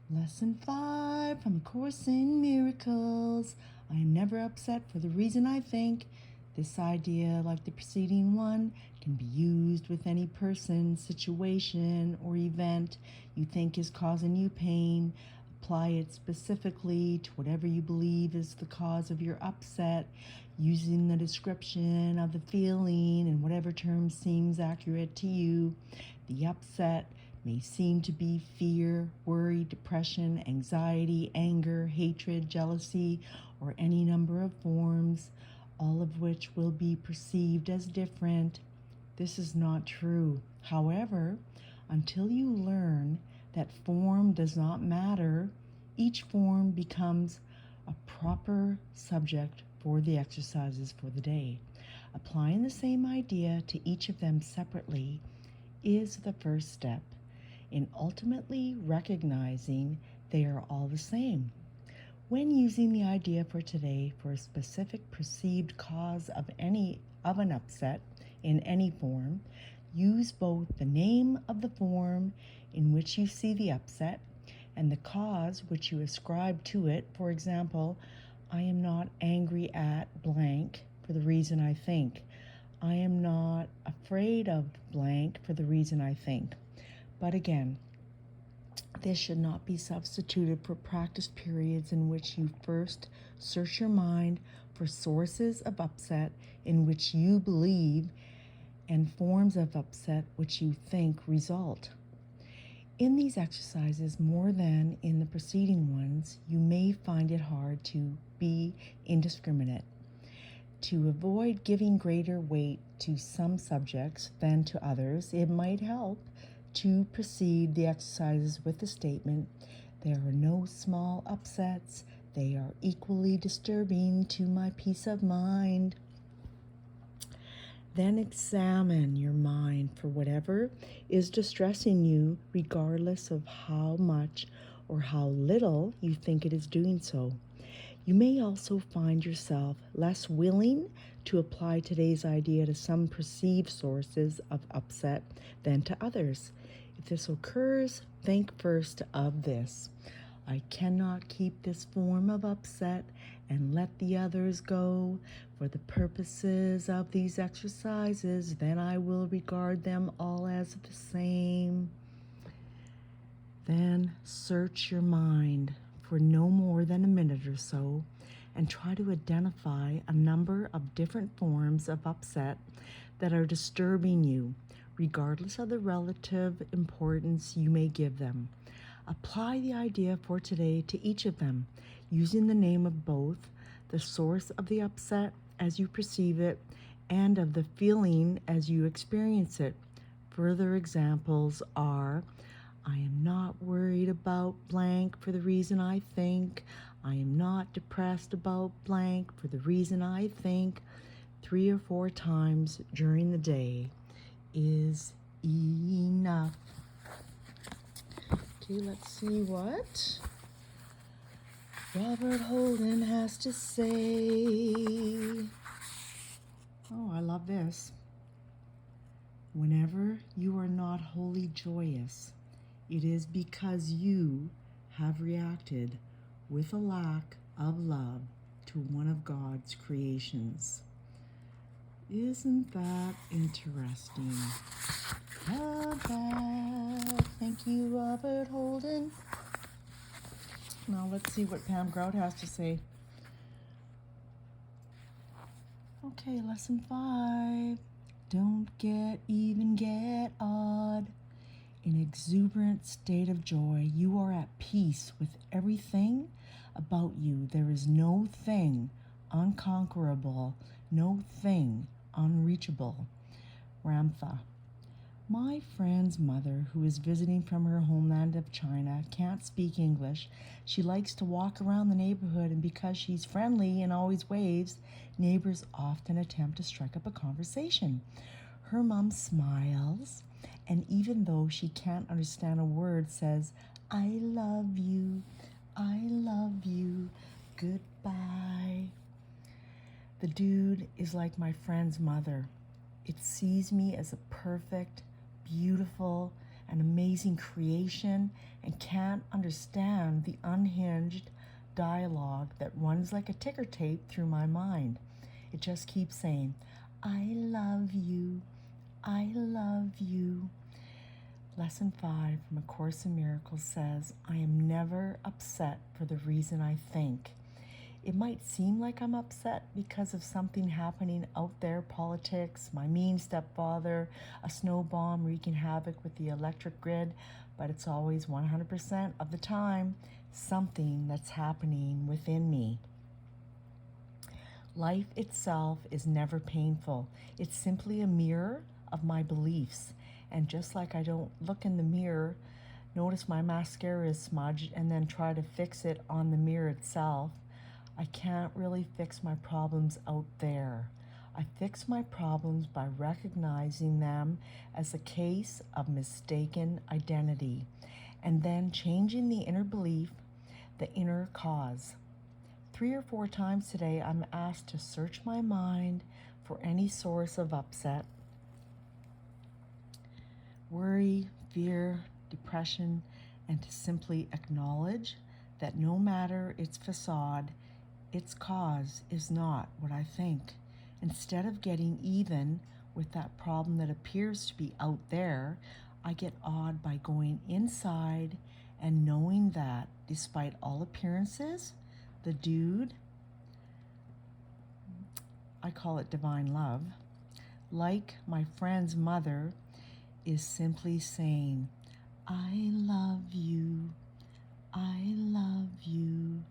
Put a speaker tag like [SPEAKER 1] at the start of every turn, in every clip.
[SPEAKER 1] Lesson 5 from A Course in Miracles. I am never upset for the reason I think. This idea, like the preceding one, can be used with any person, situation, or event you think is causing you pain. Apply it specifically to whatever you believe is the cause of your upset, using the description of the feeling and whatever term seems accurate to you. The upset may seem to be fear, worry, depression, anxiety, anger, hatred, jealousy, or any number of forms, all of which will be perceived as different. This is not true. However, until you learn that form does not matter, each form becomes a proper subject for the exercises for the day. Applying the same idea to each of them separately is the first step in ultimately recognizing they are all the same. When using the idea for today for a specific perceived cause of an upset in any form, use both the name of the form in which you see the upset and the cause which you ascribe to it. For example, I am not angry at blank for the reason I think. I am not afraid of blank for the reason I think. But again, this should not be substituted for practice periods in which you first search your mind for sources of upset in which you believe and forms of upset which you think result. In these exercises, more than in the preceding ones, you may find it hard to be indiscriminate. To avoid giving greater weight to some subjects than to others, it might help to precede the exercises with the statement, there are no small upsets, they are equally disturbing to my peace of mind. Then examine your mind for whatever is distressing you, regardless of how much or how little you think it is doing so. You may also find yourself less willing to apply today's idea to some perceived sources of upset than to others. If this occurs, think first of this. I cannot keep this form of upset and let the others go. For the purposes of these exercises, then I will regard them all as the same. Then search your mind for no more than a minute or so and try to identify a number of different forms of upset that are disturbing you, regardless of the relative importance you may give them. Apply the idea for today to each of them, using the name of both, the source of the upset as you perceive it, and of the feeling as you experience it. Further examples are, I am not worried about blank for the reason I think. I am not depressed about blank for the reason I think. 3 or 4 times during the day is enough. Okay, let's see what Robert Holden has to say. Oh, I love this. Whenever you are not wholly joyous, it is because you have reacted with a lack of love to one of God's creations. Isn't that interesting? Love that. Thank you, Robert Holden. Now let's see what Pam Grout has to say. Okay, lesson 5. Don't get odd. In exuberant state of joy, you are at peace with everything about you. There is no thing unconquerable, no thing unreachable. Ramtha. My friend's mother, who is visiting from her homeland of China, can't speak English. She likes to walk around the neighborhood, and because she's friendly and always waves, neighbors often attempt to strike up a conversation. Her mom smiles, and even though she can't understand a word, says, I love you, goodbye. The dude is like my friend's mother. It sees me as a perfect, beautiful, an amazing creation and can't understand the unhinged dialogue that runs like a ticker tape through my mind. It just keeps saying, I love you, I love you. Lesson 5 from A Course in Miracles says, I am never upset for the reason I think. It might seem like I'm upset because of something happening out there, politics, my mean stepfather, a snow bomb wreaking havoc with the electric grid, but it's always 100% of the time something that's happening within me. Life itself is never painful. It's simply a mirror of my beliefs. And just like I don't look in the mirror, notice my mascara is smudged, and then try to fix it on the mirror itself, I can't really fix my problems out there. I fix my problems by recognizing them as a case of mistaken identity, and then changing the inner belief, the inner cause. 3 or 4 times today, I'm asked to search my mind for any source of upset, worry, fear, depression, and to simply acknowledge that no matter its facade, its cause is not what I think. Instead of getting even with that problem that appears to be out there, I get awed by going inside and knowing that, despite all appearances, the dude, I call it divine love, like my friend's mother, is simply saying, I love you, I love you,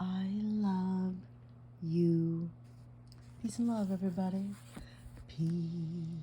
[SPEAKER 1] I love you. Peace and love, everybody. Peace.